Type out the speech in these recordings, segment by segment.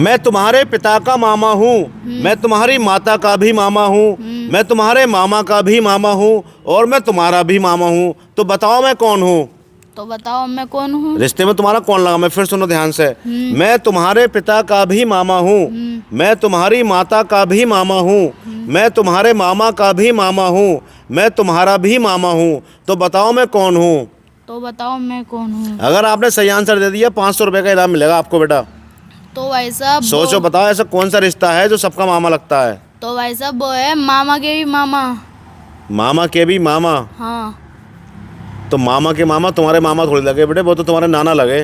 मैं तुम्हारे पिता का मामा हूँ, मैं तुम्हारी माता का भी मामा हूँ, मैं तुम्हारे मामा का भी मामा हूँ और मैं तुम्हारा भी मामा हूँ। तो बताओ मैं कौन हूँ? तो बताओ मैं कौन हूँ? रिश्ते में तुम्हारा कौन लगा? मैं फिर सुनो ध्यान से। मैं तुम्हारे पिता का भी मामा हूँ, मैं तुम्हारी माता का भी मामा हूँ, मैं तुम्हारे मामा का भी मामा हूँ, मैं तुम्हारा भी मामा हूँ। तो बताओ मैं कौन हूँ? तो बताओ मैं कौन हूँ? अगर आपने सही आंसर दे दिया 500 रुपये का इनाम मिलेगा आपको बेटा। तो भाई साहब सोचो, बताओ ऐसा कौन सा रिश्ता है जो सबका मामा लगता है? तो भाई साहब वो है मामा के भी मामा। मामा के भी मामा? हाँ। तो मामा के मामा तुम्हारे मामा थोड़ी लगे बेटे, वो तो तुम्हारे नाना लगे।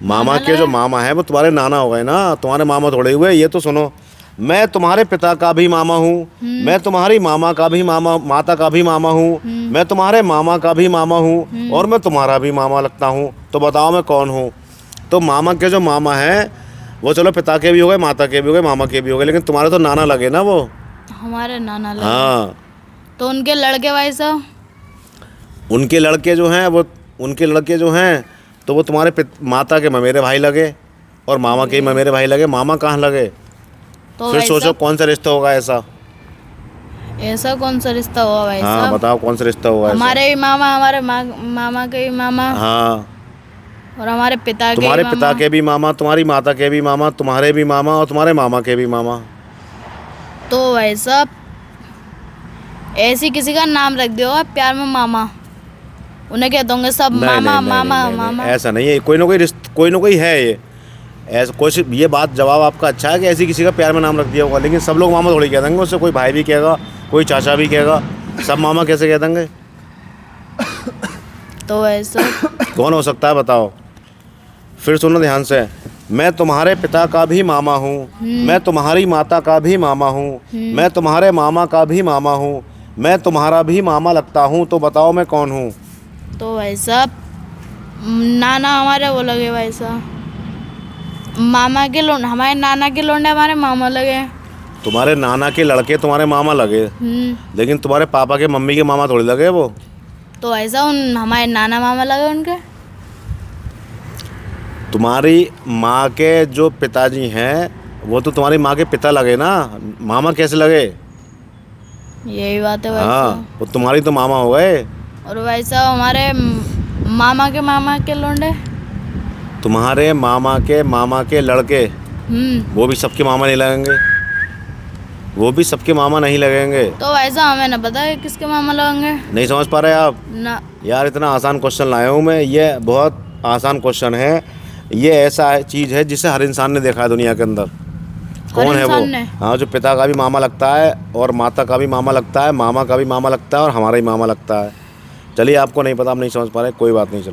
मामा नाना के जो लगे? मामा है वो तुम्हारे नाना हो गए ना, तुम्हारे मामा थोड़े हुए। ये तो सुनो, मैं तुम्हारे पिता का भी मामा हूँ, मैं तुम्हारी मामा का भी मामा, माता का भी मामा हूँ, मैं तुम्हारे मामा का भी मामा हूँ और मैं तुम्हारा भी मामा लगता हूँ। तो बताओ मैं कौन हूँ? तो मामा के जो मामा हैं वो चलो पिता के भी हो गए, माता के भी हो गए, मामा के भी हो गए, लेकिन तुम्हारे तो नाना लगे ना वो। हमारे नाना लगे। हाँ, तो उनके लड़के भाई साहब? उनके लड़के जो हैं वो, उनके लड़के जो हैं तो वो तुम्हारे माता के ममेरे भाई लगे और मामा के ममेरे भाई लगे। मामा कहाँ लगे? तो फिर भाई सोचो साहब कौन सा रिश्ता होगा ऐसा। ऐसा कौन सा रिश्ता हुआ भाई हाँ साहब? बताओ कौन सा रिश्ता होगा ऐसा। हमारे भी मामा, हमारे मामा के भी मामा हाँ, और हमारे पिता के तुम्हारे भी पिता मामा। के भी मामा, तुम्हारी माता के भी मामा, तुम्हारे भी मामा और तुम्हारे मामा के भी मामा। तो भाई साहब ऐसी किसी का नाम रख दियो आप प्यार में मामा, उन्हें कह दोगे सब नहीं, मामा नहीं, नहीं, मामा नहीं, नहीं, मामा। नहीं, ऐसा नहीं है। कोई ना कोई रिश्ता, कोई ना कोई है ये ऐसा कुछ। ये बात जवाब आपका अच्छा है कि ऐसी किसी का प्यार में नाम रख दिया होगा, लेकिन सब लोग मामा थोड़ी कह देंगे उससे। कोई भाई भी कहेगा, कोई चाचा भी कहेगा, सब मामा कैसे कह देंगे? तो ऐसा कौन हो सकता है बताओ? फिर सुनो ध्यान से। मैं तुम्हारे पिता का भी मामा हूँ, मैं तुम्हारी माता का भी मामा हूँ, मैं तुम्हारे मामा का भी मामा हूँ, मैं तुम्हारा भी मामा लगता हूँ। तो बताओ मैं कौन हूँ? तो भाई साहब नाना हमारे वो लगे भाई साहब, मामा के लोंडे, हमारे नाना के लोंडे हमारे मामा लगे। तुम्हारे नाना के लड़के तुम्हारे मामा लगे, लेकिन तुम्हारे पापा के मम्मी के मामा थोड़ी लगे वो। तो ऐसा उन हमारे नाना मामा लगे उनके। तुम्हारी माँ के जो पिताजी हैं वो तो तुम्हारी माँ के पिता लगे ना, मामा कैसे लगे? यही बात है भाई हाँ, साहब। वो तुम्हारी तो मामा हो गए। और भाई साहब हमारे मामा के लोंडे, तुम्हारे मामा के लड़के वो भी सबके मामा नहीं लगेंगे, वो भी सबके मामा नहीं लगेंगे। तो भाई साहब हमें ना पता है किसके मामा लगेंगे। नहीं समझ पा रहे आप? ना। यार इतना आसान क्वेश्चन लाया हूँ मैं, ये बहुत आसान क्वेश्चन है। ये ऐसा चीज़ है जिसे हर इंसान ने देखा है दुनिया के अंदर। कौन है वो? हाँ, जो पिता का भी मामा लगता है और माता का भी मामा लगता है, मामा का भी मामा लगता है और हमारा ही मामा लगता है। चलिए, आपको नहीं पता, आप नहीं समझ पा रहे, कोई बात नहीं। चलो।